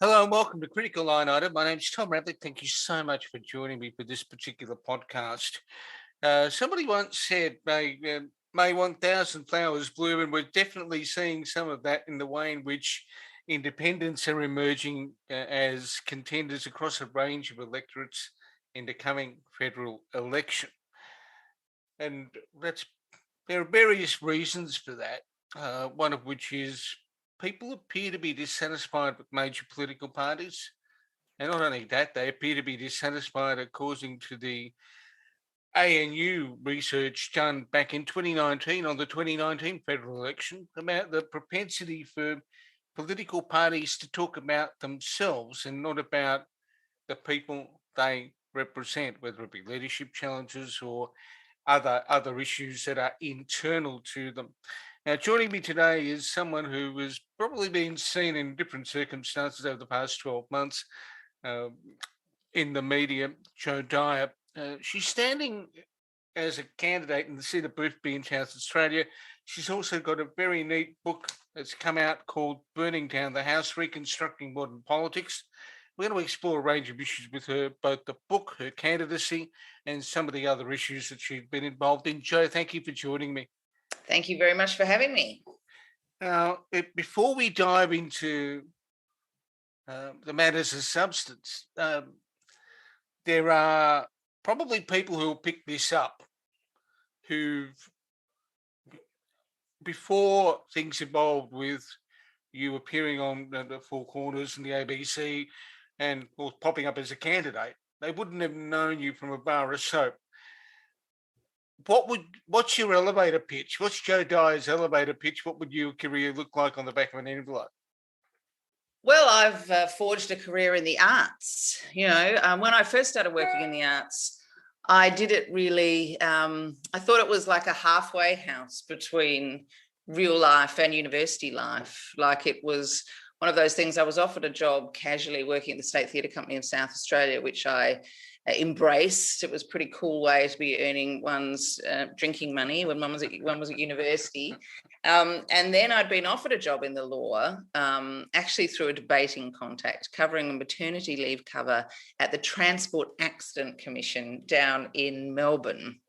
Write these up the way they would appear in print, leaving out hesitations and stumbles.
Hello and welcome to Critical Line Item. My name's Tom Radley. Thank you so much for joining me for this particular podcast. Somebody once said, May 1,000 flowers bloom, and we're definitely seeing some of that in the way in which independents are emerging as contenders across a range of electorates in the coming federal election. And there are various reasons for that, one of which is people appear to be dissatisfied with major political parties. And not only that, they appear to be dissatisfied according to the ANU research done back in 2019 on the 2019 federal election about the propensity for political parties to talk about themselves and not about the people they represent, whether it be leadership challenges or other issues that are internal to them. Now, joining me today is someone who has probably been seen in different circumstances over the past 12 months in the media, Jo Dyer. She's standing as a candidate in the seat of Boothby in South Australia. She's also got a very neat book that's come out called Burning Down the House, Reconstructing Modern Politics. We're going to explore a range of issues with her, both the book, her candidacy, and some of the other issues that she's been involved in. Jo, thank you for joining me. Thank you very much for having me. Now, before we dive into the matters of substance, there are probably people who will pick this up who've, before things evolved with you appearing on the Four Corners and the ABC and popping up as a candidate, they wouldn't have known you from a bar of soap. What's your elevator pitch? What's Jo Dyer's elevator pitch? What would your career look like on the back of an envelope? Well, I've forged a career in the arts. When I first started working in the arts, I did it really, I thought it was like a halfway house between real life and university life. Like it was one of those things. I was offered a job casually working at the State Theatre Company of South Australia, which I embraced. It was a pretty cool way to be earning one's drinking money when one was at university. And then I'd been offered a job in the law, actually through a debating contact, covering a maternity leave cover at the Transport Accident Commission down in Melbourne.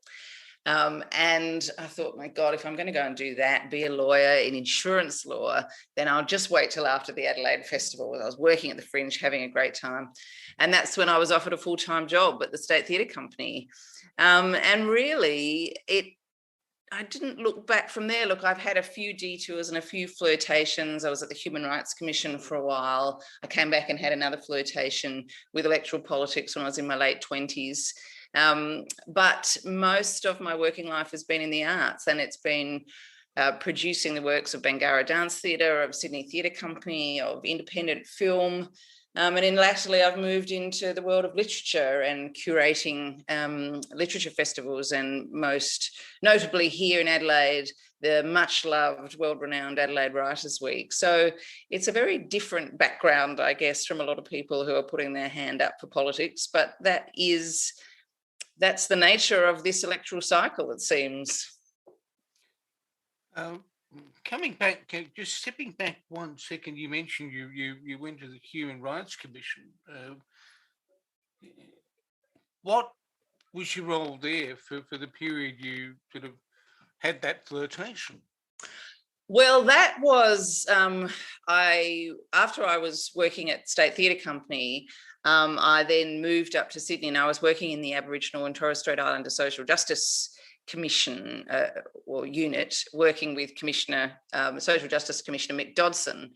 And I thought, my God, if I'm going to go and do that, be a lawyer in insurance law, then I'll just wait till after the Adelaide Festival. I was working at the Fringe, having a great time. And that's when I was offered a full-time job at the State Theatre Company. And really, I didn't look back from there. Look, I've had a few detours and a few flirtations. I was at the Human Rights Commission for a while. I came back and had another flirtation with electoral politics when I was in my late 20s. But most of my working life has been in the arts, and it's been producing the works of Bangarra Dance Theatre, of Sydney Theatre Company, of independent film. And then latterly I've moved into the world of literature and curating literature festivals, and most notably here in Adelaide, the much loved, world-renowned Adelaide Writers' Week. So it's a very different background, I guess, from a lot of people who are putting their hand up for politics, but that's the nature of this electoral cycle, it seems. Coming back, just stepping back 1 second, you mentioned you went to the Human Rights Commission. What was your role there for the period you sort of had that flirtation? Well, that was after I was working at State Theatre Company. I then moved up to Sydney, and I was working in the Aboriginal and Torres Strait Islander Social Justice Commission or unit, working with Social Justice Commissioner Mick Dodson.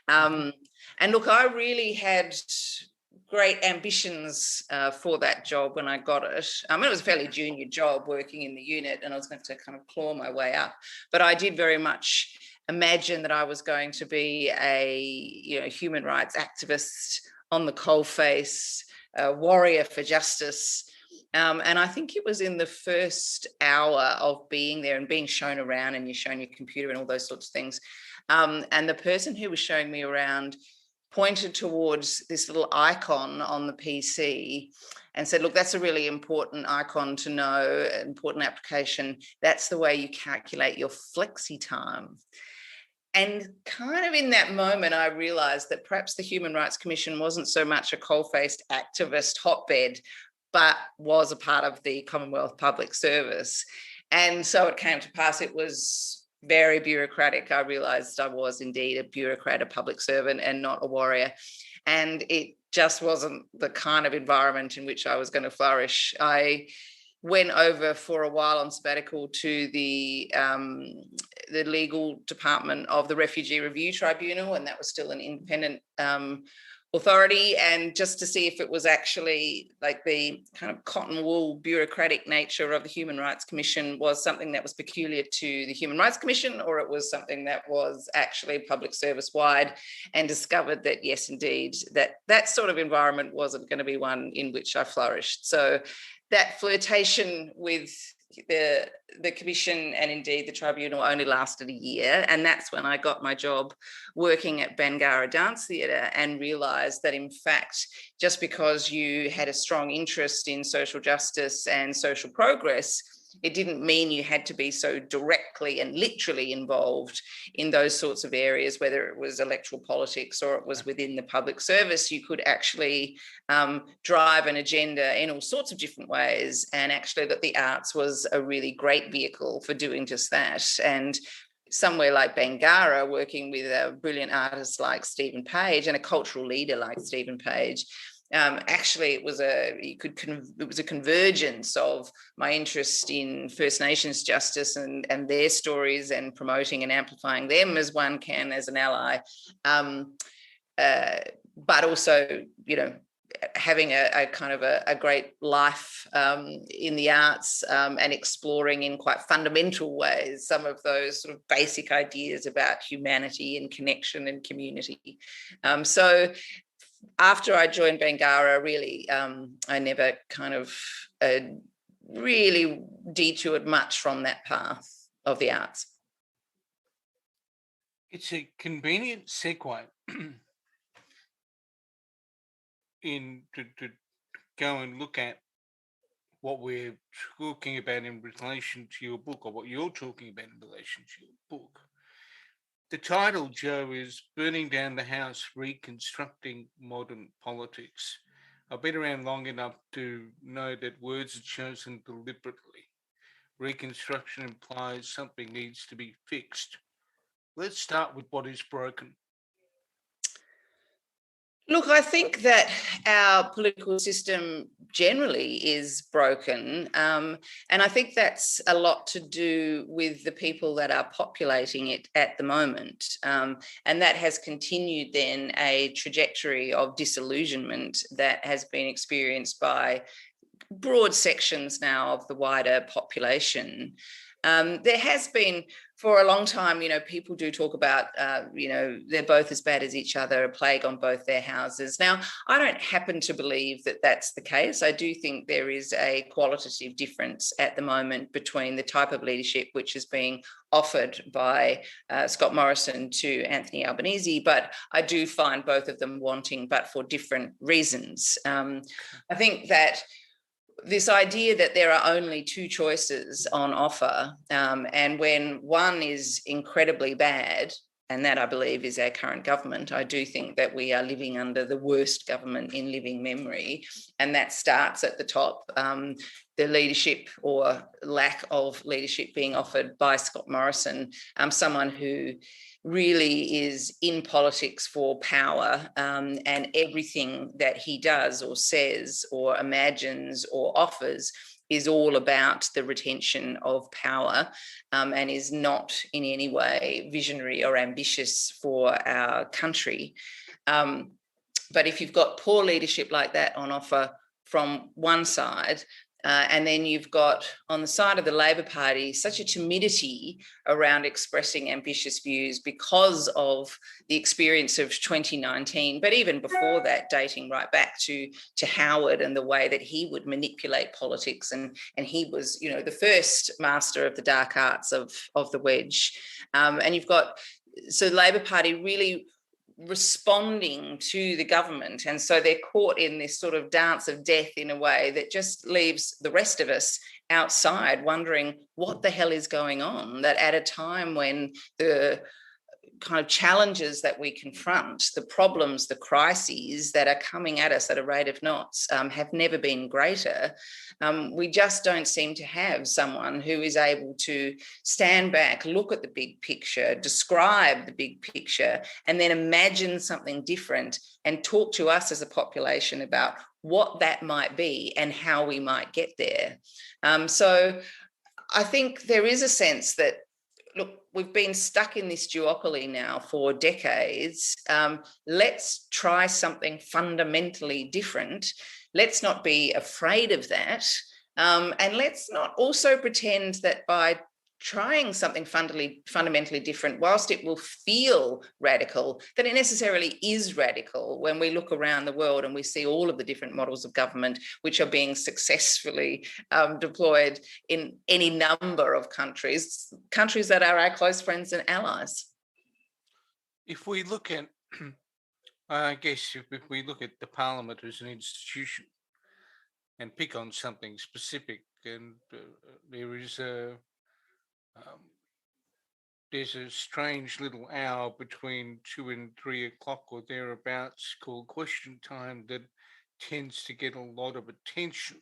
And look, I really had great ambitions for that job when I got it. It was a fairly junior job working in the unit, and I was going to kind of claw my way up. But I did very much imagine that I was going to be a human rights activist on the coalface, a warrior for justice. And I think it was in the first hour of being there and being shown around, and you're shown your computer and all those sorts of things. And the person who was showing me around pointed towards this little icon on the PC and said, look, that's a really important icon to know, important application. That's the way you calculate your flexi time. And kind of in that moment, I realised that perhaps the Human Rights Commission wasn't so much a coal-faced activist hotbed, but was a part of the Commonwealth Public Service. And so it came to pass, it was very bureaucratic. I realised I was indeed a bureaucrat, a public servant, and not a warrior. And it just wasn't the kind of environment in which I was going to flourish. I went over for a while on sabbatical to the legal department of the Refugee Review Tribunal, and that was still an independent authority, and just to see if it was actually like the kind of cotton wool bureaucratic nature of the Human Rights Commission was something that was peculiar to the Human Rights Commission, or it was something that was actually public service wide, and discovered that yes, indeed, that sort of environment wasn't going to be one in which I flourished. So that flirtation with the commission and indeed the tribunal only lasted a year, and that's when I got my job working at Bangarra Dance Theatre and realised that in fact just because you had a strong interest in social justice and social progress, it didn't mean you had to be so directly and literally involved in those sorts of areas, whether it was electoral politics or it was within the public service. You could actually drive an agenda in all sorts of different ways, and actually that the arts was a really great vehicle for doing just that. And somewhere like Bangarra, working with a brilliant artist like Stephen Page and a cultural leader like Stephen Page, actually it was a convergence of my interest in First Nations justice and their stories, and promoting and amplifying them as one can as an ally, but also, you know, having a kind of a great life in the arts, and exploring in quite fundamental ways some of those sort of basic ideas about humanity and connection and community. So after I joined Bangarra, really, I never kind of really detoured much from that path of the arts. It's a convenient segue in to go and look at what we're talking about in relation to your book, or what you're talking about in relation to your book. The title, Jo, is Burning Down the House, Reconstructing Modern Politics. I've been around long enough to know that words are chosen deliberately. Reconstruction implies something needs to be fixed. Let's start with what is broken. Look, I think that our political system generally is broken, and I think that's a lot to do with the people that are populating it at the moment, and that has continued then a trajectory of disillusionment that has been experienced by broad sections now of the wider population. There has been, for a long time, you know, people do talk about, you know, they're both as bad as each other, a plague on both their houses. Now, I don't happen to believe that that's the case. I do think there is a qualitative difference at the moment between the type of leadership which is being offered by Scott Morrison to Anthony Albanese, but I do find both of them wanting, but for different reasons. I think that this idea that there are only two choices on offer, and when one is incredibly bad, and that I believe is our current government, I do think that we are living under the worst government in living memory, and that starts at the top. The leadership or lack of leadership being offered by Scott Morrison, someone who really is in politics for power, and everything that he does or says or imagines or offers is all about the retention of power, and is not in any way visionary or ambitious for our country. But if you've got poor leadership like that on offer from one side, and then you've got on the side of the Labor Party such a timidity around expressing ambitious views because of the experience of 2019, but even before that, dating right back to Howard and the way that he would manipulate politics, and he was, you know, the first master of the dark arts of the wedge. And you've got, so the Labor Party really responding to the government, and so they're caught in this sort of dance of death in a way that just leaves the rest of us outside wondering what the hell is going on, that at a time when the kind of challenges that we confront, the problems, the crises that are coming at us at a rate of knots have never been greater. We just don't seem to have someone who is able to stand back, look at the big picture, describe the big picture, and then imagine something different and talk to us as a population about what that might be and how we might get there. So I think there is a sense that, look, we've been stuck in this duopoly now for decades. Let's try something fundamentally different. Let's not be afraid of that. And let's not also pretend that by trying something fundamentally different, whilst it will feel radical, that it necessarily is radical when we look around the world and we see all of the different models of government which are being successfully deployed in any number of countries that are our close friends and allies. If we look at, I guess, if we look at the Parliament as an institution and pick on something specific, and there is there's a strange little hour between 2 and 3 o'clock or thereabouts called question time that tends to get a lot of attention.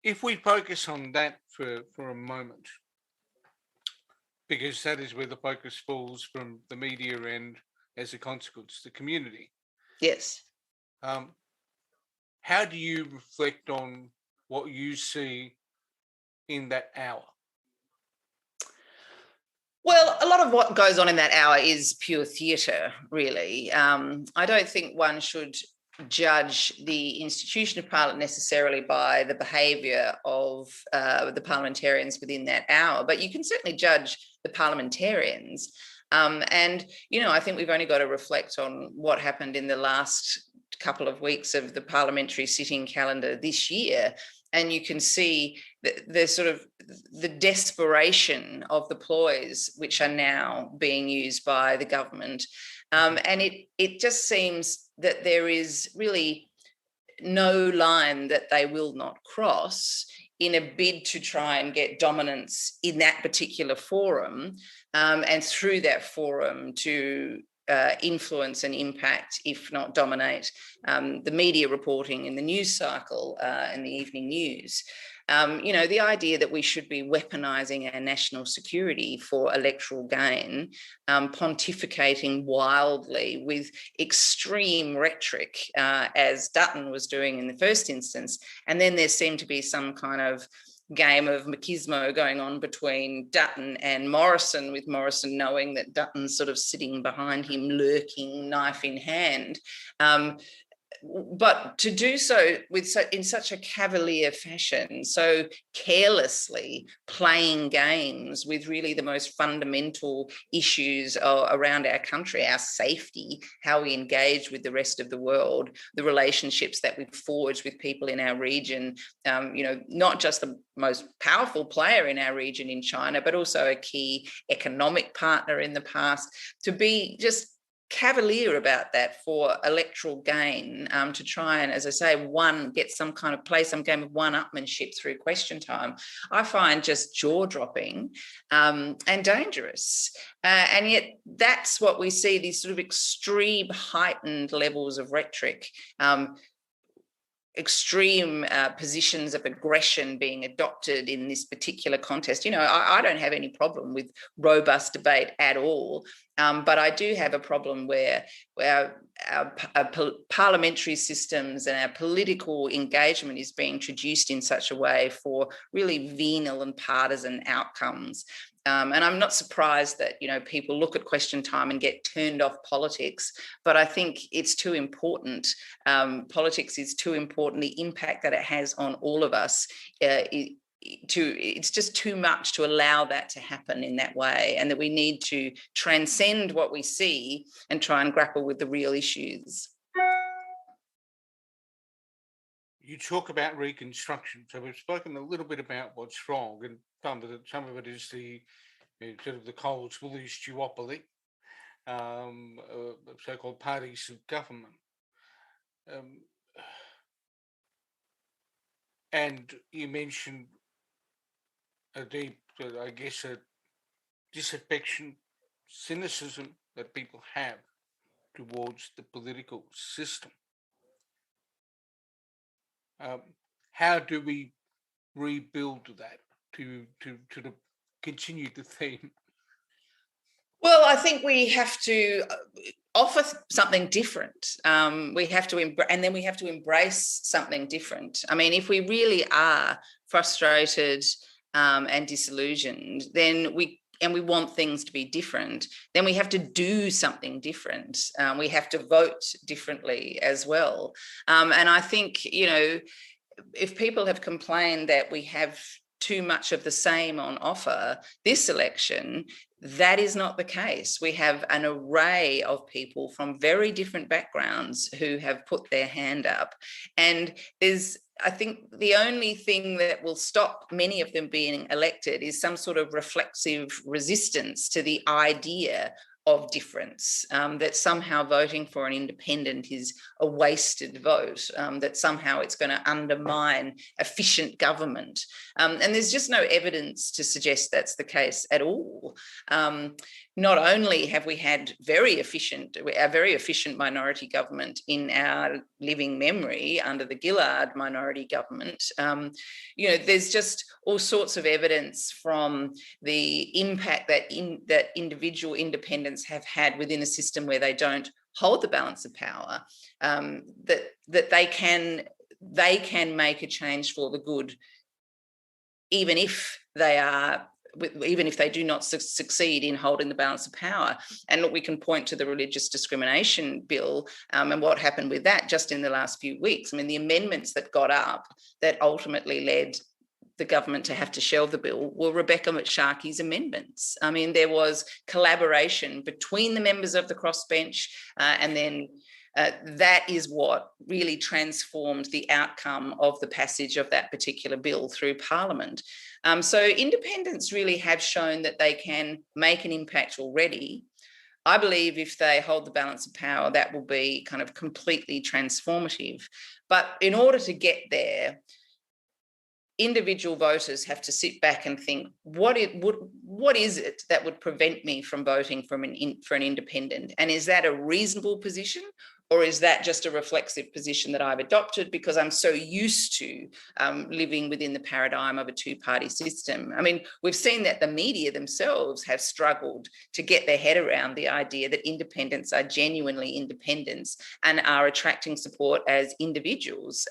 If we focus on that for a moment, because that is where the focus falls from the media and, as a consequence, the community. Yes. How do you reflect on what you see in that hour? Well, a lot of what goes on in that hour is pure theatre, really. I don't think one should judge the institution of Parliament necessarily by the behaviour of the parliamentarians within that hour, but you can certainly judge the parliamentarians. And, you know, I think we've only got to reflect on what happened in the last couple of weeks of the parliamentary sitting calendar this year, and you can see the sort of the desperation of the ploys which are now being used by the government. And it just seems that there is really no line that they will not cross in a bid to try and get dominance in that particular forum, and through that forum to influence and impact, if not dominate, the media reporting in the news cycle and the evening news. You know, the idea that we should be weaponizing our national security for electoral gain, pontificating wildly with extreme rhetoric, as Dutton was doing in the first instance, and then there seemed to be some kind of game of machismo going on between Dutton and Morrison, with Morrison knowing that Dutton's sort of sitting behind him, lurking, knife in hand. But to do so in such a cavalier fashion, so carelessly playing games with really the most fundamental issues around our country, our safety, how we engage with the rest of the world, the relationships that we've forged with people in our region, you know, not just the most powerful player in our region in China, but also a key economic partner in the past, to be just cavalier about that for electoral gain, to try and, as I say, get some kind of play some game of one-upmanship through question time, I find just jaw-dropping and dangerous. And yet that's what we see, these sort of extreme heightened levels of rhetoric, extreme positions of aggression being adopted in this particular contest. You know, I don't have any problem with robust debate at all, but I do have a problem where our parliamentary systems and our political engagement is being introduced in such a way for really venal and partisan outcomes. And I'm not surprised that, you know, people look at question time and get turned off politics, but I think it's too important. Politics is too important. The impact that it has on all of us, it's just too much to allow that to happen in that way, and that we need to transcend what we see and try and grapple with the real issues. You talk about reconstruction, so we've spoken a little bit about what's wrong, and some of it is the sort of the Coles Woolies duopoly, so-called parties of government, and you mentioned a deep, I guess, disaffection, cynicism that people have towards the political system. How do we rebuild that to continue the theme? Well, I think we have to offer something different. We have to and then we have to embrace something different. I mean, if we really are frustrated and disillusioned, then we want things to be different, then we have to do something different. We have to vote differently as well. And I think, you know, if people have complained that we have too much of the same on offer this election, that is not the case. We have an array of people from very different backgrounds who have put their hand up. And I think the only thing that will stop many of them being elected is some sort of reflexive resistance to the idea of difference, that somehow voting for an independent is a wasted vote, that somehow it's going to undermine efficient government. And there's just no evidence to suggest that's the case at all. Not only have we had a very efficient minority government in our living memory under the Gillard minority government, you know, there's just all sorts of evidence from the impact that individual independents have had within a system where they don't hold the balance of power, that they can make a change for the good, even if they do not succeed in holding the balance of power. And look, we can point to the religious discrimination bill and what happened with that just in the last few weeks. I mean, the amendments that got up that ultimately led the government to have to shelve the bill were Rebecca McSharkey's amendments. I mean, there was collaboration between the members of the crossbench, and then that is what really transformed the outcome of the passage of that particular bill through Parliament. So independents really have shown that they can make an impact already. I believe if they hold the balance of power, that will be kind of completely transformative. But in order to get there, individual voters have to sit back and think, what is it that would prevent me from voting for an independent? And is that a reasonable position? Or is that just a reflexive position that I've adopted because I'm so used to living within the paradigm of a two-party system? I mean, we've seen that the media themselves have struggled to get their head around the idea that independents are genuinely independents and are attracting support as individuals.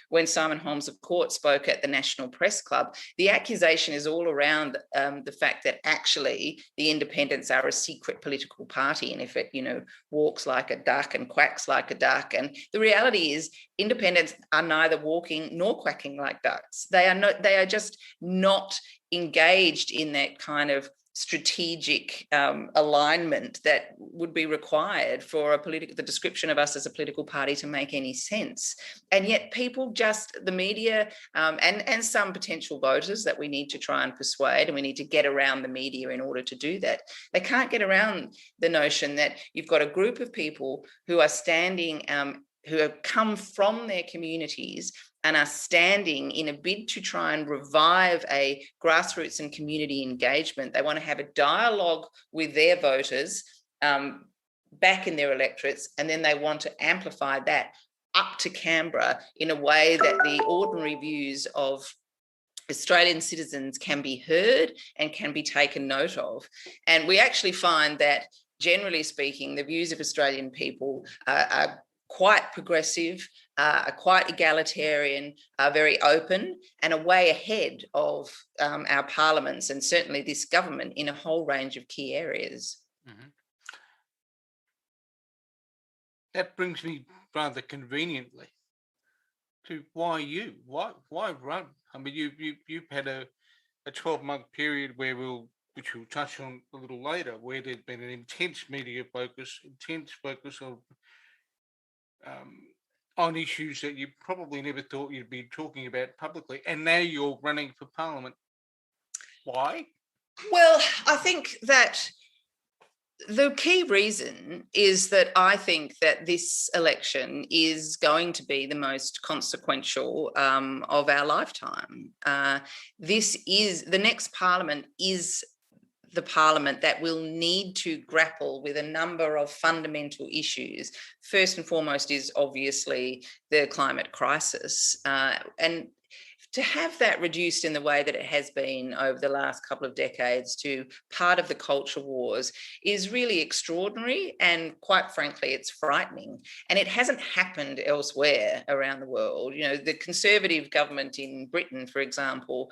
When Simon Holmes of Court spoke at the National Press Club, the accusation is all around the fact that actually the independents are a secret political party, and if it, you know, walks like a duck and quacks like a duck. And the reality is independents are neither walking nor quacking like ducks. They are just not engaged in that kind of strategic alignment that would be required for the description of us as a political party to make any sense. And yet people the media and some potential voters that we need to try and persuade, and we need to get around the media in order to do that. They can't get around the notion that you've got a group of people who are standing, who have come from their communities and are standing in a bid to try and revive a grassroots and community engagement. They want to have a dialogue with their voters back in their electorates, and then they want to amplify that up to Canberra in a way that the ordinary views of Australian citizens can be heard and can be taken note of. And we actually find that, generally speaking, the views of Australian people are quite progressive, are quite egalitarian, are very open, and are way ahead of our parliaments and certainly this government in a whole range of key areas. Mm-hmm. That brings me rather conveniently to why run? I mean, you've had a 12-month period which we'll touch on a little later, where there's been an intense media focus, on issues that you probably never thought you'd be talking about publicly, and now you're running for Parliament. Why? Well, I think that the key reason is that I think that this election is going to be the most consequential of our lifetime. The next Parliament is the parliament that will need to grapple with a number of fundamental issues. First and foremost is obviously the climate crisis. And to have that reduced in the way that it has been over the last couple of decades to part of the culture wars is really extraordinary, and quite frankly, it's frightening. And it hasn't happened elsewhere around the world. You know, the Conservative government in Britain, for example,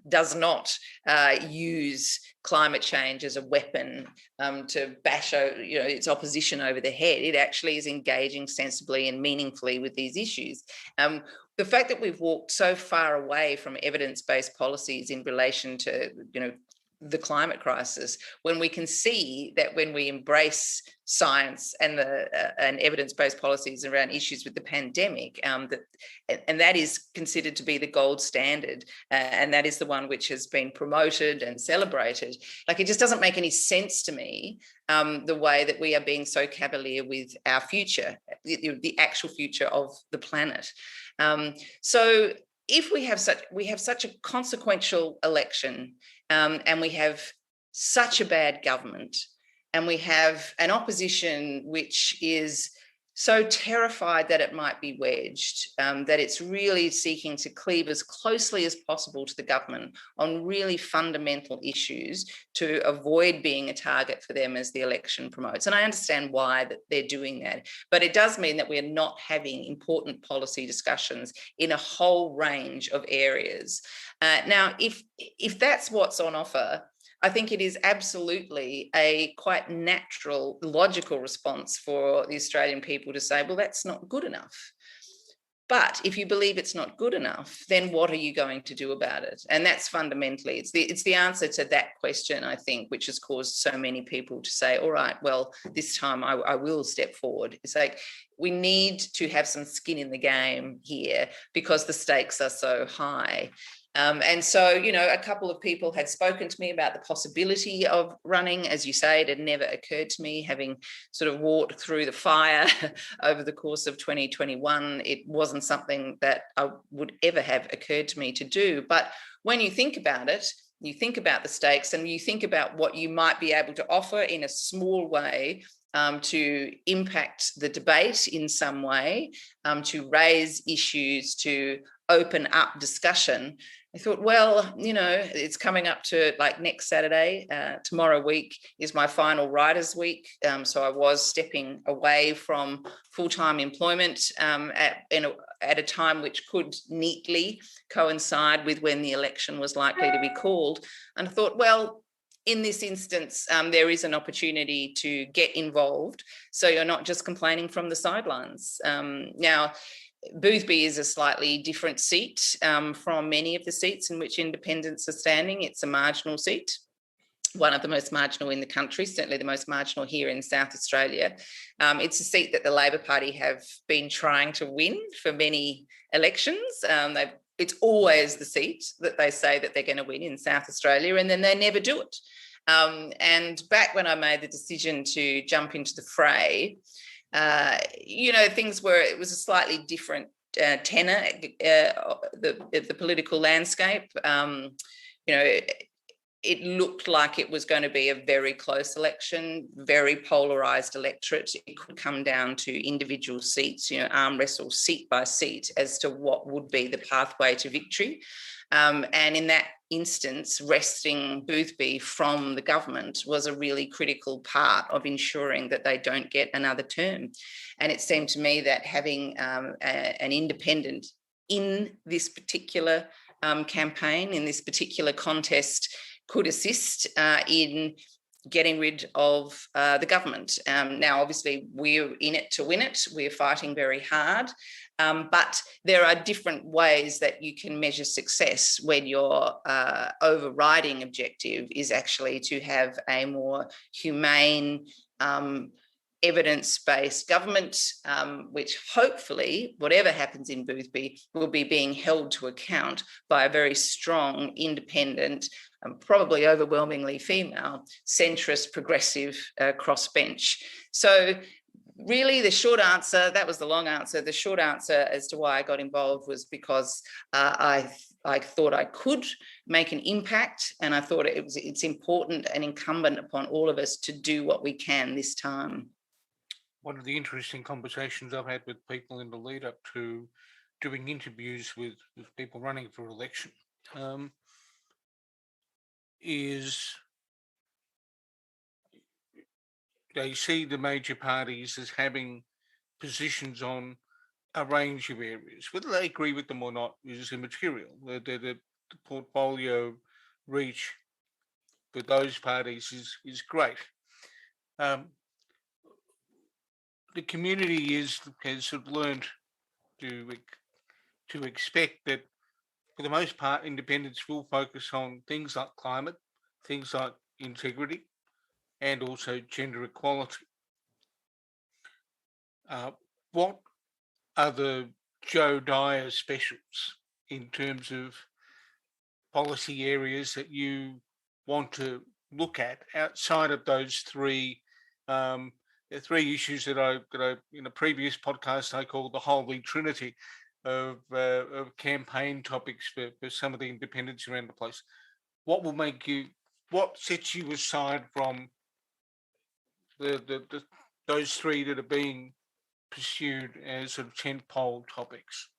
does not use climate change as a weapon to bash its opposition over the head. It actually is engaging sensibly and meaningfully with these issues. The fact that we've walked so far away from evidence-based policies in relation to, the climate crisis, when we can see that when we embrace science and evidence-based policies around issues with the pandemic, that is considered to be the gold standard, and that is the one which has been promoted and celebrated. Like, it just doesn't make any sense to me, the way that we are being so cavalier with our future, the actual future of the planet. So if we have such a consequential election, and we have such a bad government, and we have an opposition which is so terrified that it might be wedged, that it's really seeking to cleave as closely as possible to the government on really fundamental issues to avoid being a target for them as the election promotes. And I understand why that they're doing that, but it does mean that we're not having important policy discussions in a whole range of areas. Now, if that's what's on offer, I think it is absolutely a quite natural, logical response for the Australian people to say, well, that's not good enough. But if you believe it's not good enough, then what are you going to do about it? And that's fundamentally, it's the answer to that question, I think, which has caused so many people to say, all right, well, this time I will step forward. It's like, we need to have some skin in the game here because the stakes are so high. And so, a couple of people had spoken to me about the possibility of running. As you say, it had never occurred to me, having sort of walked through the fire over the course of 2021. It wasn't something that I would ever have occurred to me to do. But when you think about it, you think about the stakes and you think about what you might be able to offer in a small way, to impact the debate in some way, to raise issues, to open up discussion. I thought, well, it's coming up to like next Saturday. Tomorrow week is my final writers' week. So I was stepping away from full-time employment at a time which could neatly coincide with when the election was likely to be called. And I thought, well, in this instance, there is an opportunity to get involved, so you're not just complaining from the sidelines. Now, Boothby is a slightly different seat from many of the seats in which independents are standing. It's a marginal seat, one of the most marginal in the country, certainly the most marginal here in South Australia. It's a seat that the Labor Party have been trying to win for many elections. It's always the seat that they say that they're going to win in South Australia, and then they never do it. And back when I made the decision to jump into the fray, it was a slightly different tenor, the political landscape. It looked like it was going to be a very close election, very polarised electorate. It could come down to individual seats, arm wrestle seat by seat as to what would be the pathway to victory. And in that instance, wresting Boothby from the government was a really critical part of ensuring that they don't get another term. And it seemed to me that having an independent in this particular campaign, in this particular contest, could assist in getting rid of the government. Now, obviously, we're in it to win it. We're fighting very hard. But there are different ways that you can measure success when your overriding objective is actually to have a more humane, evidence-based government, which hopefully, whatever happens in Boothby, will be being held to account by a very strong, independent, probably overwhelmingly female, centrist, progressive crossbench. So really, the short answer, that was the long answer. The short answer as to why I got involved was because I thought I could make an impact, and I thought it's important and incumbent upon all of us to do what we can this time. One of the interesting conversations I've had with people in the lead up to doing interviews with people running for election is they see the major parties as having positions on a range of areas. Whether they agree with them or not is immaterial. The portfolio reach for those parties is great. The community has sort of learned to expect that, for the most part, independents will focus on things like climate, things like integrity, and also gender equality. What are the Jo Dyer specials in terms of policy areas that you want to look at outside of those three issues that I in a previous podcast I called the Holy Trinity of campaign topics for some of the independents around the place? What sets you aside from those three that are being pursued as sort of tentpole topics?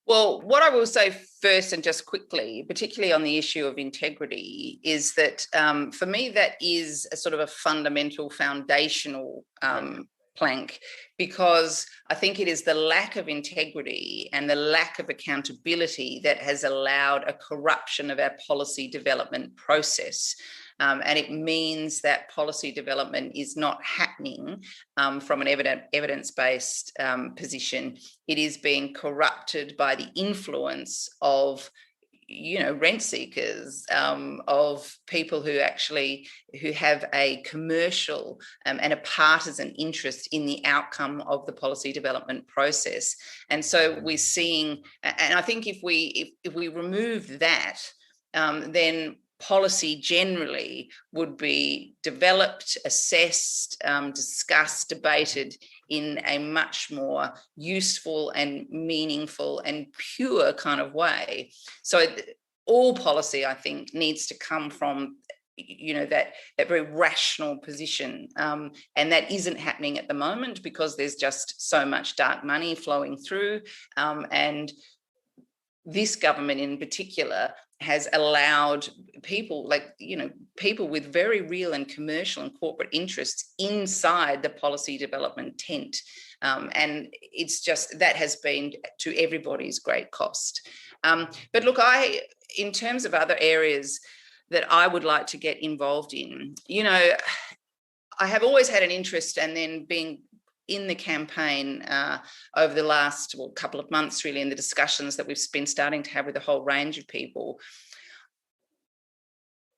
Well, what I will say first, and just quickly, particularly on the issue of integrity, is that for me, that is a sort of a fundamental, foundational plank, because I think it is the lack of integrity and the lack of accountability that has allowed a corruption of our policy development process. And it means that policy development is not happening from an evidence-based position. It is being corrupted by the influence of rent seekers, of people who have a commercial and a partisan interest in the outcome of the policy development process. And so we're seeing, and I think if we remove that, then policy generally would be developed, assessed, discussed, debated in a much more useful and meaningful and pure kind of way. So all policy, I think, needs to come from that very rational position, and that isn't happening at the moment because there's just so much dark money flowing through, and this government in particular has allowed people people with very real and commercial and corporate interests inside the policy development tent. And it's just, that has been to everybody's great cost. But look, in terms of other areas that I would like to get involved in, I have always had an interest, and then being in the campaign over the last couple of months, really, in the discussions that we've been starting to have with a whole range of people,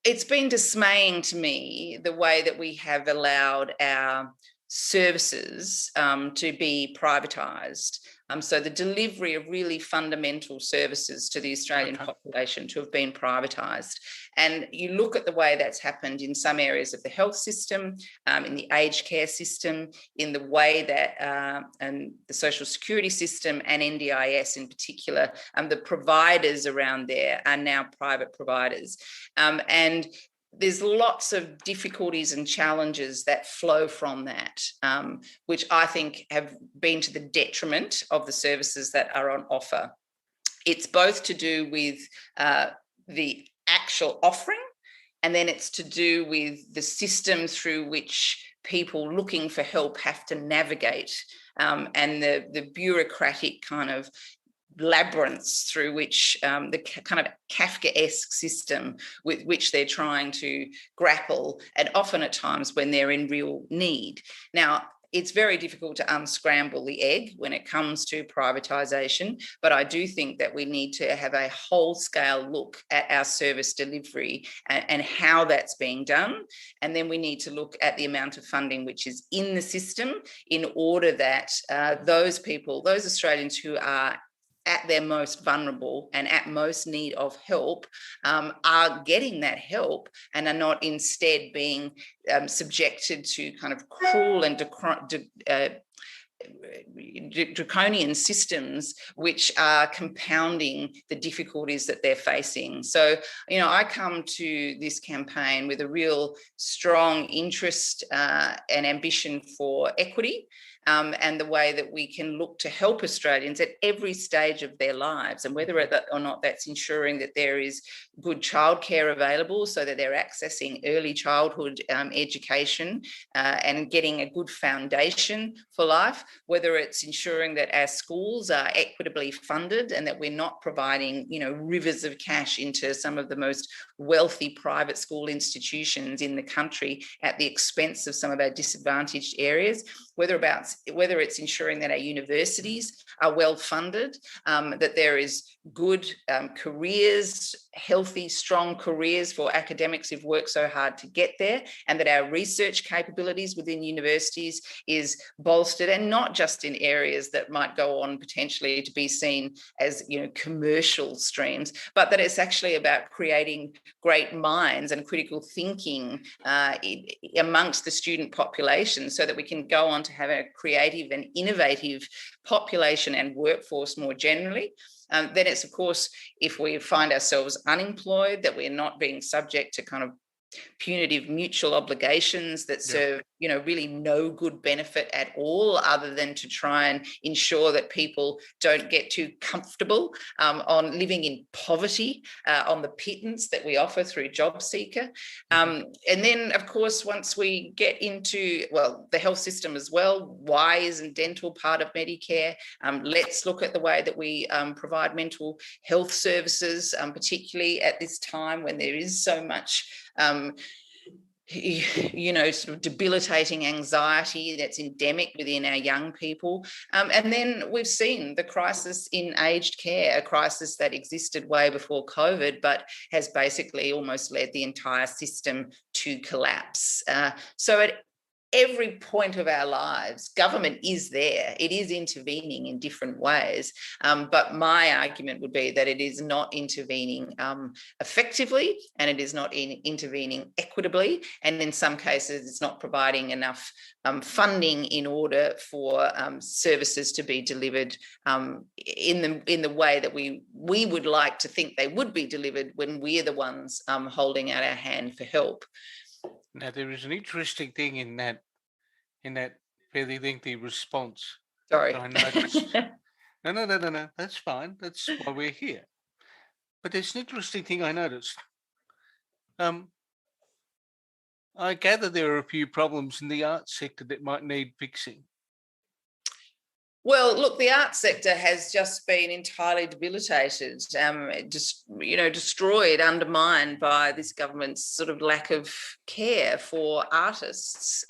it's been dismaying to me the way that we have allowed our services to be privatised. So the delivery of really fundamental services to the Australian population to have been privatised. And you look at the way that's happened in some areas of the health system, in the aged care system, in the way that and the social security system and NDIS in particular, the providers around there are now private providers. And there's lots of difficulties and challenges that flow from that, which I think have been to the detriment of the services that are on offer. It's both to do with the actual offering, and then it's to do with the system through which people looking for help have to navigate, and the bureaucratic kind of labyrinths through which the kind of Kafkaesque system with which they're trying to grapple, and often at times when they're in real need. Now, it's very difficult to unscramble the egg when it comes to privatisation, but I do think that we need to have a whole-scale look at our service delivery and how that's being done. And then we need to look at the amount of funding which is in the system in order that those people, those Australians who are at their most vulnerable and at most need of help are getting that help and are not instead being subjected to kind of cruel and draconian systems which are compounding the difficulties that they're facing. So, I come to this campaign with a real strong interest and ambition for equity. And the way that we can look to help Australians at every stage of their lives, and whether or not that's ensuring that there is good childcare available so that they're accessing early childhood education and getting a good foundation for life, whether it's ensuring that our schools are equitably funded and that we're not providing, rivers of cash into some of the most wealthy private school institutions in the country at the expense of some of our disadvantaged areas, whether it's ensuring that our universities are well funded, that there is good careers, healthy, strong careers for academics who've worked so hard to get there, and that our research capabilities within universities is bolstered, and not just in areas that might go on potentially to be seen as, commercial streams, but that it's actually about creating great minds and critical thinking amongst the student population, so that we can go on to have a creative and innovative population and workforce more generally. Then it's, of course, if we find ourselves unemployed, that we're not being subject to kind of punitive mutual obligations that serve, really no good benefit at all, other than to try and ensure that people don't get too comfortable on living in poverty, on the pittance that we offer through Job Seeker. And then, of course, once we get into, the health system as well, why isn't dental part of Medicare? Let's look at the way that we provide mental health services, particularly at this time when there is so much sort of debilitating anxiety that's endemic within our young people. And then we've seen the crisis in aged care, a crisis that existed way before COVID, but has basically almost led the entire system to collapse. So at every point of our lives, government is there. It is intervening in different ways. But my argument would be that it is not intervening effectively, and it is not intervening equitably. And in some cases, it's not providing enough funding in order for services to be delivered in the way that we would like to think they would be delivered when we're the ones holding out our hand for help. Now, there is an interesting thing in that fairly lengthy response. Sorry. I noticed. No. That's fine. That's why we're here. But there's an interesting thing I noticed. I gather there are a few problems in the arts sector that might need fixing. Well, look, the arts sector has just been entirely debilitated, destroyed, undermined by this government's sort of lack of care for artists.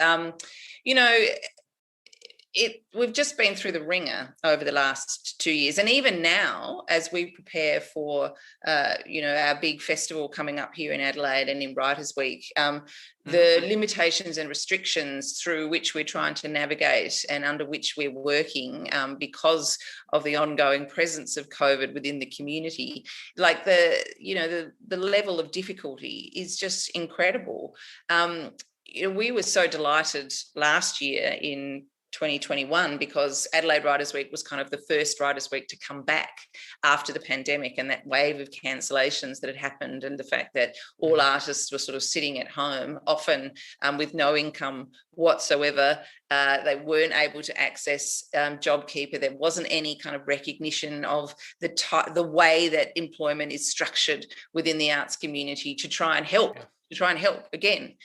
We've just been through the ringer over the last 2 years. And even now, as we prepare for, our big festival coming up here in Adelaide and in Writers' Week, the limitations and restrictions through which we're trying to navigate and under which we're working because of the ongoing presence of COVID within the community, like the level of difficulty is just incredible. We were so delighted last year in 2021 because Adelaide Writers' Week was kind of the first Writers' Week to come back after the pandemic and that wave of cancellations that had happened, and the fact that all artists were sort of sitting at home, often with no income whatsoever. They weren't able to access JobKeeper. There wasn't any kind of recognition of the way that employment is structured within the arts community to try and help. Again,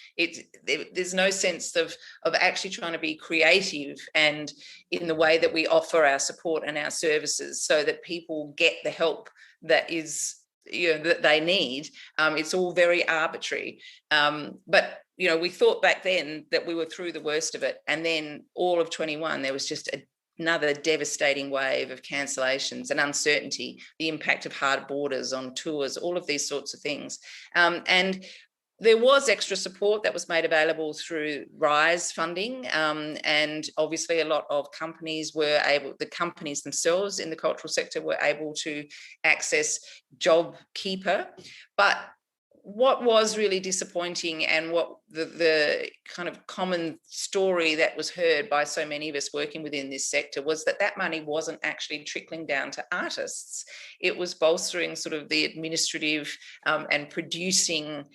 there's no sense of actually trying to be creative and in the way that we offer our support and our services so that people get the help that is that they need. It's all very arbitrary, but we thought back then that we were through the worst of it, and then all of 21 there was just another devastating wave of cancellations and uncertainty, the impact of hard borders on tours, all of these sorts of things, and there was extra support that was made available through RISE funding, and obviously a lot of companies the companies themselves in the cultural sector were able to access JobKeeper. But what was really disappointing, and what the kind of common story that was heard by so many of us working within this sector, was that money wasn't actually trickling down to artists. It was bolstering sort of the administrative and producing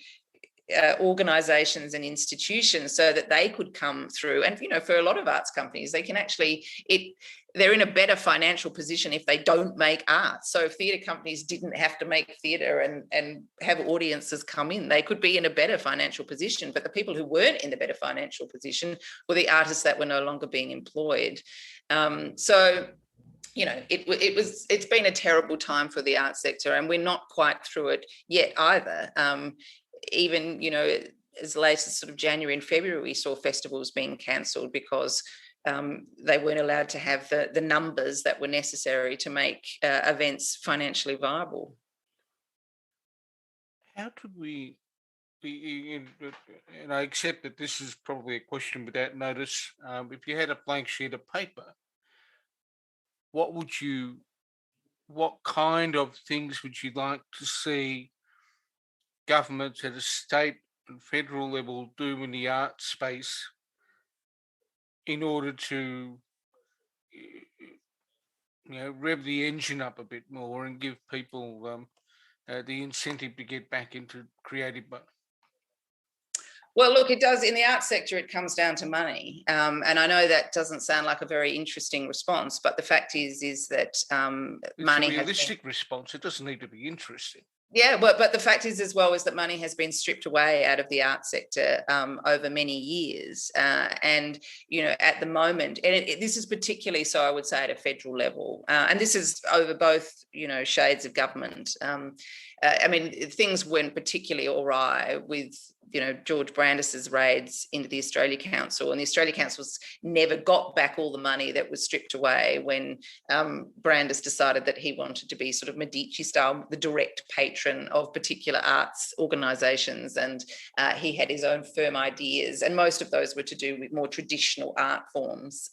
organizations and institutions so that they could come through. And, you know, for a lot of arts companies, they can actually, they're in a better financial position if they don't make art. So if theatre companies didn't have to make theatre and have audiences come in, they could be in a better financial position. But the people who weren't in the better financial position were the artists that were no longer being employed. So, you know, it's been a terrible time for the arts sector, and we're not quite through it yet either. Even, you know, as late as sort of January and February, we saw festivals being cancelled because they weren't allowed to have the numbers that were necessary to make events financially viable. How could we be, and I accept that this is probably a question without notice, if you had a blank sheet of paper, what kind of things would you like to see governments at a state and federal level do in the art space in order to, you know, rev the engine up a bit more and give people the incentive to get back into creative? Well, look, it does. In the arts sector, it comes down to money. And I know that doesn't sound like a very interesting response, but the fact is that money It's a realistic response. It doesn't need to be interesting. Yeah, but the fact is as well is that money has been stripped away out of the arts sector over many years. And, you know, at the moment, and this is particularly so, I would say, at a federal level. And this is over both, you know, shades of government. I mean, things went particularly awry with, you know, George Brandis's raids into the Australia Council, and the Australia Council's never got back all the money that was stripped away when Brandis decided that he wanted to be sort of Medici style, the direct patron of particular arts organisations, and he had his own firm ideas, and most of those were to do with more traditional art forms.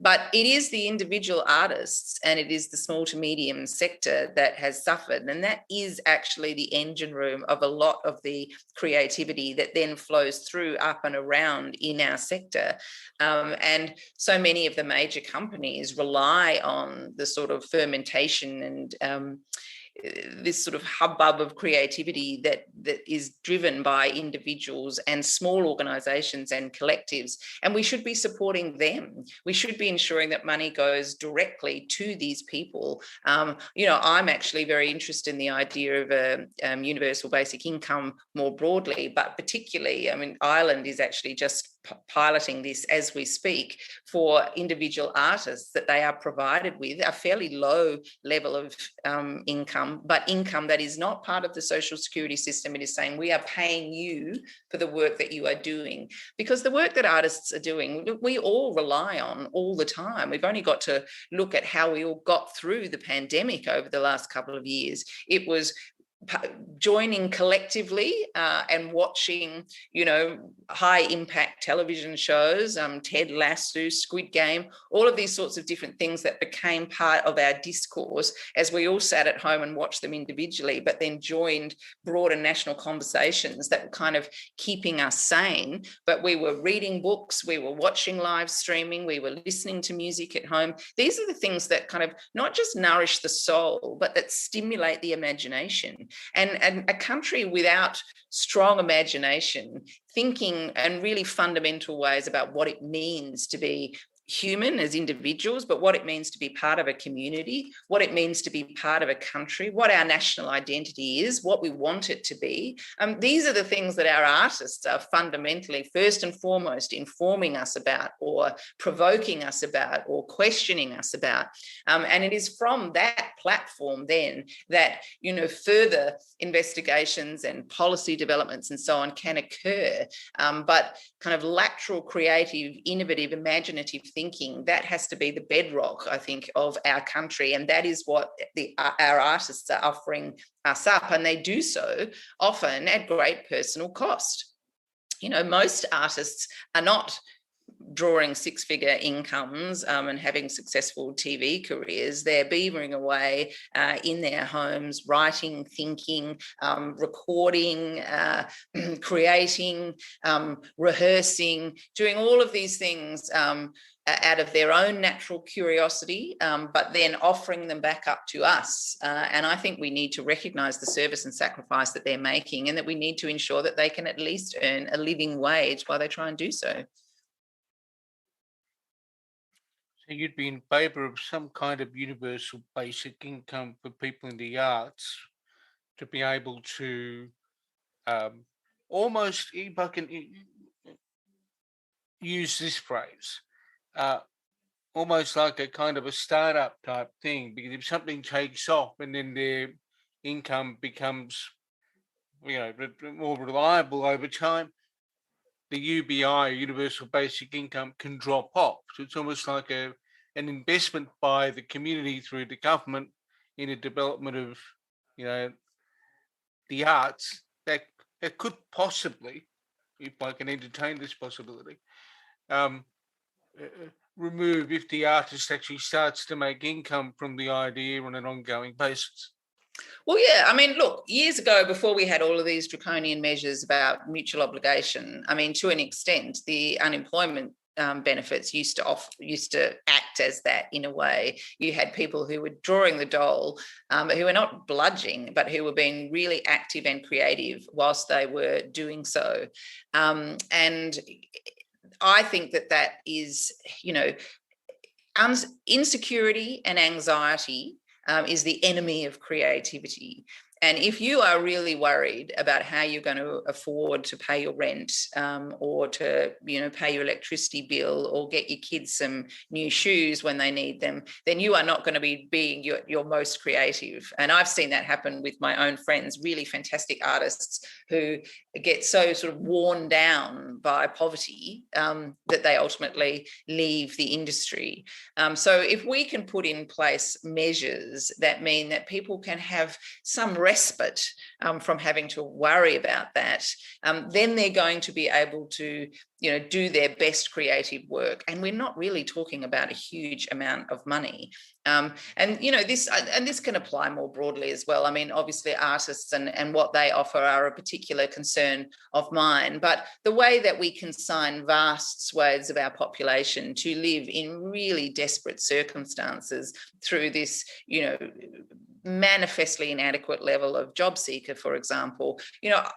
But it is the individual artists and it is the small to medium sector that has suffered, and that is actually the engine room of a lot of the creativity that then flows through up and around in our sector. And so many of the major companies rely on the sort of fermentation and this sort of hubbub of creativity that is driven by individuals and small organisations and collectives, and we should be supporting them. We should be ensuring that money goes directly to these people. You know, I'm actually very interested in the idea of a universal basic income more broadly, but particularly, I mean, Ireland is actually just piloting this as we speak for individual artists, that they are provided with a fairly low level of income, but income that is not part of the social security system. It is saying we are paying you for the work that you are doing, because the work that artists are doing, we all rely on all the time. We've only got to look at how we all got through the pandemic over the last couple of years. It was joining collectively and watching, you know, high impact television shows, Ted Lasso, Squid Game, all of these sorts of different things that became part of our discourse as we all sat at home and watched them individually, but then joined broader national conversations that were kind of keeping us sane. But we were reading books, we were watching live streaming, we were listening to music at home. These are the things that kind of not just nourish the soul, but that stimulate the imagination. And a country without strong imagination, thinking in really fundamental ways about what it means to be human as individuals, but what it means to be part of a community, what it means to be part of a country, what our national identity is, what we want it to be. These are the things that our artists are fundamentally, first and foremost, informing us about, or provoking us about, or questioning us about. And it is from that platform then that, you know, further investigations and policy developments and so on can occur. But kind of lateral, creative, innovative, imaginative thinking, that has to be the bedrock, I think, of our country. And that is what our artists are offering us up. And they do so often at great personal cost. You know, most artists are not drawing six-figure incomes and having successful TV careers. They're beavering away in their homes, writing, thinking, recording, creating, rehearsing, doing all of these things out of their own natural curiosity, but then offering them back up to us. And I think we need to recognise the service and sacrifice that they're making, and that we need to ensure that they can at least earn a living wage while they try and do so. So you'd be in favour of some kind of universal basic income for people in the arts to be able to almost, if I can use this phrase, almost like a kind of a startup type thing, because if something takes off and then their income becomes, more reliable over time, the UBI, Universal Basic Income, can drop off. So it's almost like an investment by the community through the government in the development of, the arts that could possibly, if I can entertain this possibility, remove if the artist actually starts to make income from the idea on an ongoing basis. Well, yeah, I mean, look, years ago, before we had all of these draconian measures about mutual obligation, I mean, to an extent, the unemployment benefits used to act as that in a way. You had people who were drawing the dole, who were not bludging, but who were being really active and creative whilst they were doing so. And I think that is, insecurity and anxiety is the enemy of creativity. And if you are really worried about how you're going to afford to pay your rent or to, pay your electricity bill or get your kids some new shoes when they need them, then you are not going to be being your most creative. And I've seen that happen with my own friends, really fantastic artists who get so sort of worn down by poverty that they ultimately leave the industry. So if we can put in place measures that mean that people can have some respite from having to worry about that, then they're going to be able to do their best creative work. And we're not really talking about a huge amount of money. This can apply more broadly as well. I mean, obviously artists and what they offer are a particular concern of mine, but the way that we consign vast swathes of our population to live in really desperate circumstances through this, manifestly inadequate level of job seeker, for example,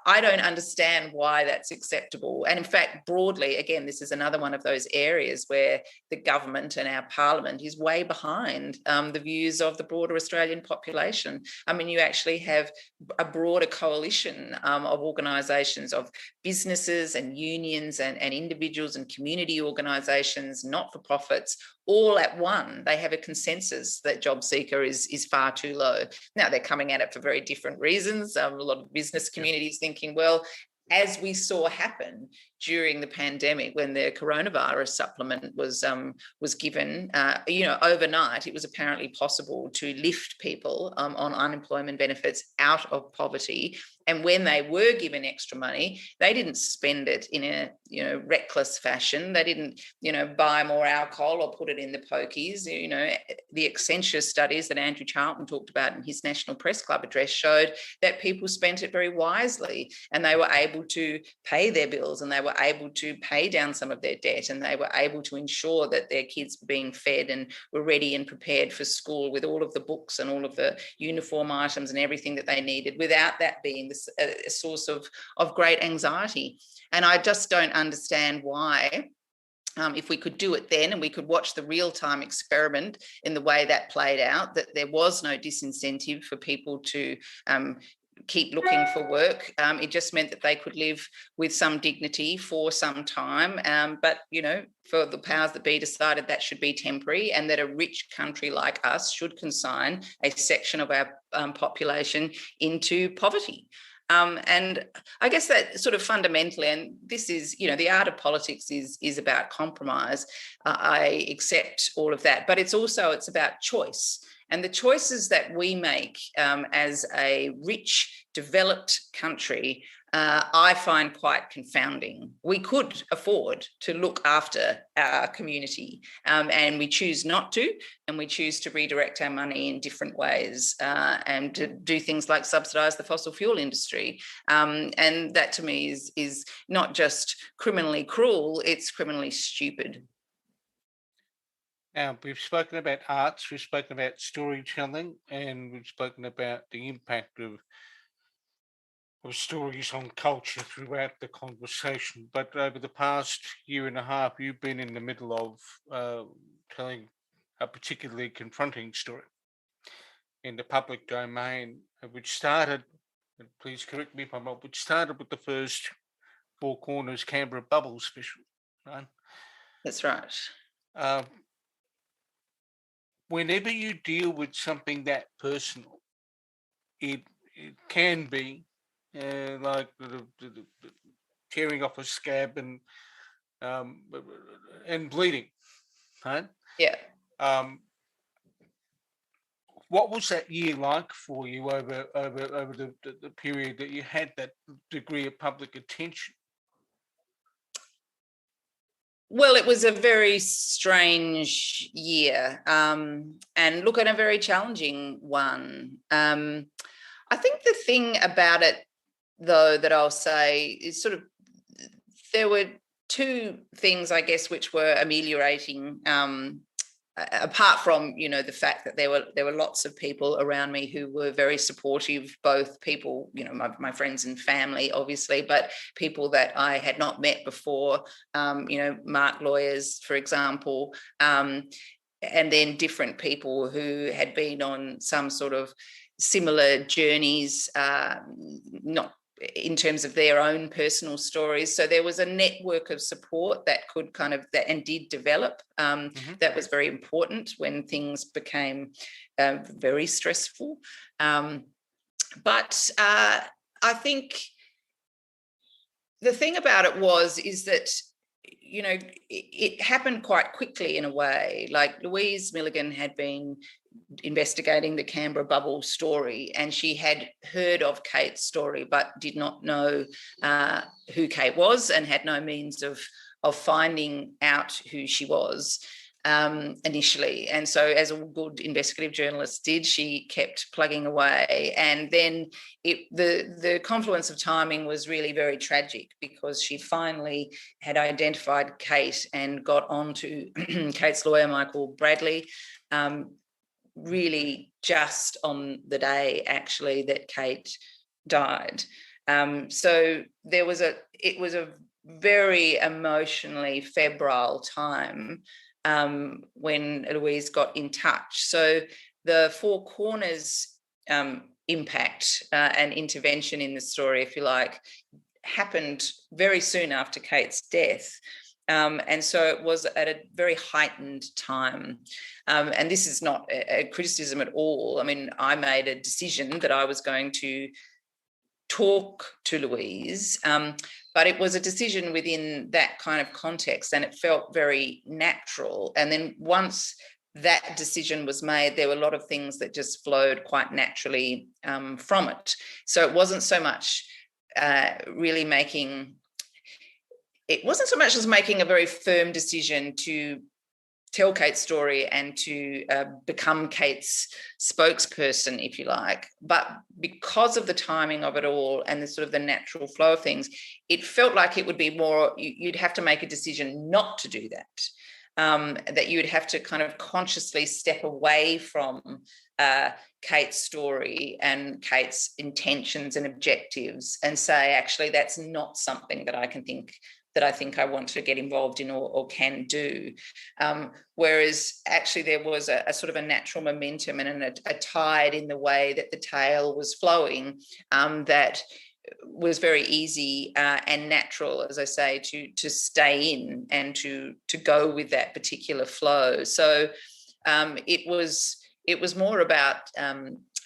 I don't understand why that's acceptable. And in fact, broadly, again, this is another one of those areas where the government and our parliament is way behind the views of the broader Australian population. I mean, you actually have a broader coalition of organisations, of businesses and unions and individuals and community organisations, not-for-profits, all at one. They have a consensus that job seeker is far too low. Now, they're coming at it for very different reasons. A lot of business communities thinking, well, as we saw happen during the pandemic when the coronavirus supplement was given, overnight, it was apparently possible to lift people on unemployment benefits out of poverty. And when they were given extra money, they didn't spend it in a reckless fashion. They didn't buy more alcohol or put it in the pokies. The Accenture studies that Andrew Charlton talked about in his National Press Club address showed that people spent it very wisely, and they were able to pay their bills, and they were able to pay down some of their debt, and they were able to ensure that their kids were being fed and were ready and prepared for school with all of the books and all of the uniform items and everything that they needed, without that being a source of great anxiety. And I just don't understand why, if we could do it then and we could watch the real-time experiment in the way that played out, that there was no disincentive for people to keep looking for work. It just meant that they could live with some dignity for some time. But, for the powers that be decided that should be temporary, and that a rich country like us should consign a section of our population into poverty. And I guess that sort of fundamentally, and this is, the art of politics is about compromise. I accept all of that, but it's about choice. And the choices that we make as a rich, developed country I find quite confounding. We could afford to look after our community, and we choose not to, and we choose to redirect our money in different ways, and to do things like subsidise the fossil fuel industry. And that to me is not just criminally cruel, it's criminally stupid. Now, we've spoken about arts, we've spoken about storytelling, and we've spoken about the impact of stories on culture throughout the conversation. But over the past year and a half, you've been in the middle of telling a particularly confronting story in the public domain, which started, and please correct me if I'm wrong, which started with the first Four Corners Canberra Bubble special, right? That's right. Whenever you deal with something that personal, it can be like the tearing off a scab and bleeding, right? Yeah. What was that year like for you over the period that you had that degree of public attention? Well, it was a very strange year, and look, at a very challenging one. I think the thing about it, though, that I'll say is sort of there were two things, I guess, which were ameliorating. Apart from, the fact that there were lots of people around me who were very supportive, both people, my friends and family, obviously, but people that I had not met before, Mark lawyers, for example, and then different people who had been on some sort of similar journeys, not in terms of their own personal stories. So there was a network of support that could and did develop. That was very important when things became very stressful. But I think the thing about it is that, it happened quite quickly in a way. Like Louise Milligan had been investigating the Canberra Bubble story, and she had heard of Kate's story but did not know who Kate was and had no means of finding out who she was initially. And so, as a good investigative journalist did, she kept plugging away. And then the confluence of timing was really very tragic, because she finally had identified Kate and got on to Kate's lawyer, Michael Bradley, really just on the day actually that Kate died. So it was a very emotionally febrile time when Louise got in touch. So the Four Corners impact and intervention in the story, if you like, happened very soon after Kate's death. And so it was at a very heightened time. And this is not a criticism at all. I mean, I made a decision that I was going to talk to Louise, but it was a decision within that kind of context, and it felt very natural. And then once that decision was made, there were a lot of things that just flowed quite naturally from it. So it wasn't so much it wasn't so much as making a very firm decision to tell Kate's story and to become Kate's spokesperson, if you like. But because of the timing of it all and the sort of the natural flow of things, it felt like it would be more, you'd have to make a decision not to do that, that you would have to kind of consciously step away from Kate's story and Kate's intentions and objectives and say, actually, that's not something that I think I want to get involved in or can do. Whereas actually there was a sort of a natural momentum and a tide in the way that the tale was flowing that was very easy and natural, as I say, to stay in and to go with that particular flow. So it was more about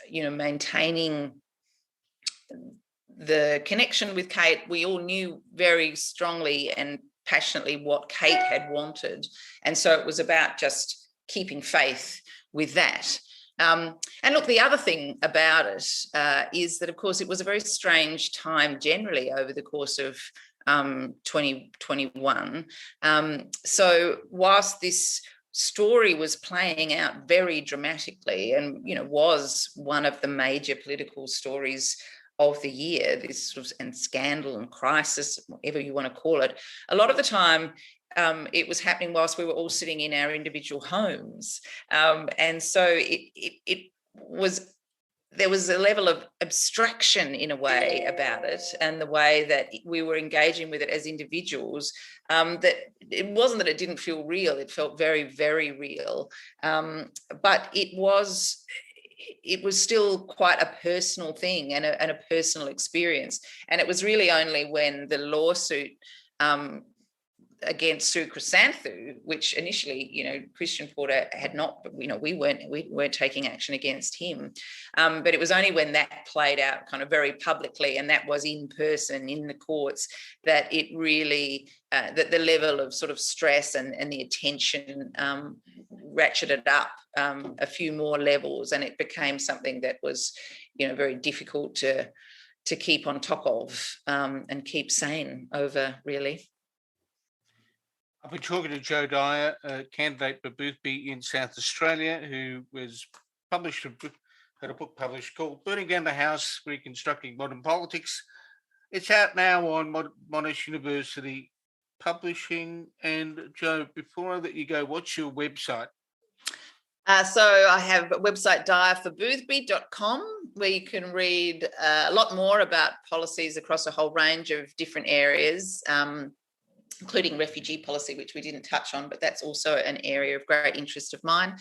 maintaining the connection with Kate. We all knew very strongly and passionately what Kate had wanted. And so it was about just keeping faith with that. And look, the other thing about it is that, of course, it was a very strange time generally over the course of 2021. So whilst this story was playing out very dramatically and, was one of the major political stories of the year, this sort of, and scandal and crisis, whatever you want to call it, a lot of the time it was happening whilst we were all sitting in our individual homes. And so there was a level of abstraction in a way about it, and the way that we were engaging with it as individuals, that it wasn't that it didn't feel real, it felt very, very real. But it was still quite a personal thing and a personal experience. And it was really only when the lawsuit against Sue Chrysanthu, which initially, Christian Porter had not, we weren't taking action against him. But it was only when that played out kind of very publicly, and that was in person in the courts, that it really, that the level of sort of stress and the attention ratcheted up a few more levels, and it became something that was, very difficult to keep on top of and keep sane over, really. I've been talking to Jo Dyer, a candidate for Boothby in South Australia, who had a book published called Burning Down the House, Reconstructing Modern Politics. It's out now on Monash University Publishing. And Jo, before I let you go, what's your website? So I have a website, dyerforboothby.com, where you can read a lot more about policies across a whole range of different areas, including refugee policy, which we didn't touch on, but that's also an area of great interest of mine.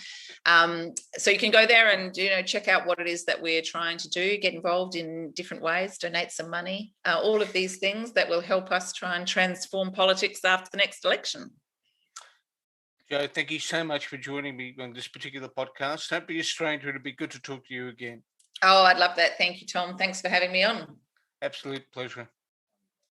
So you can go there and, check out what it is that we're trying to do, get involved in different ways, donate some money, all of these things that will help us try and transform politics after the next election. Jo, thank you so much for joining me on this particular podcast. Don't be a stranger. It'll be good to talk to you again. Oh, I'd love that. Thank you, Tom. Thanks for having me on. Absolute pleasure.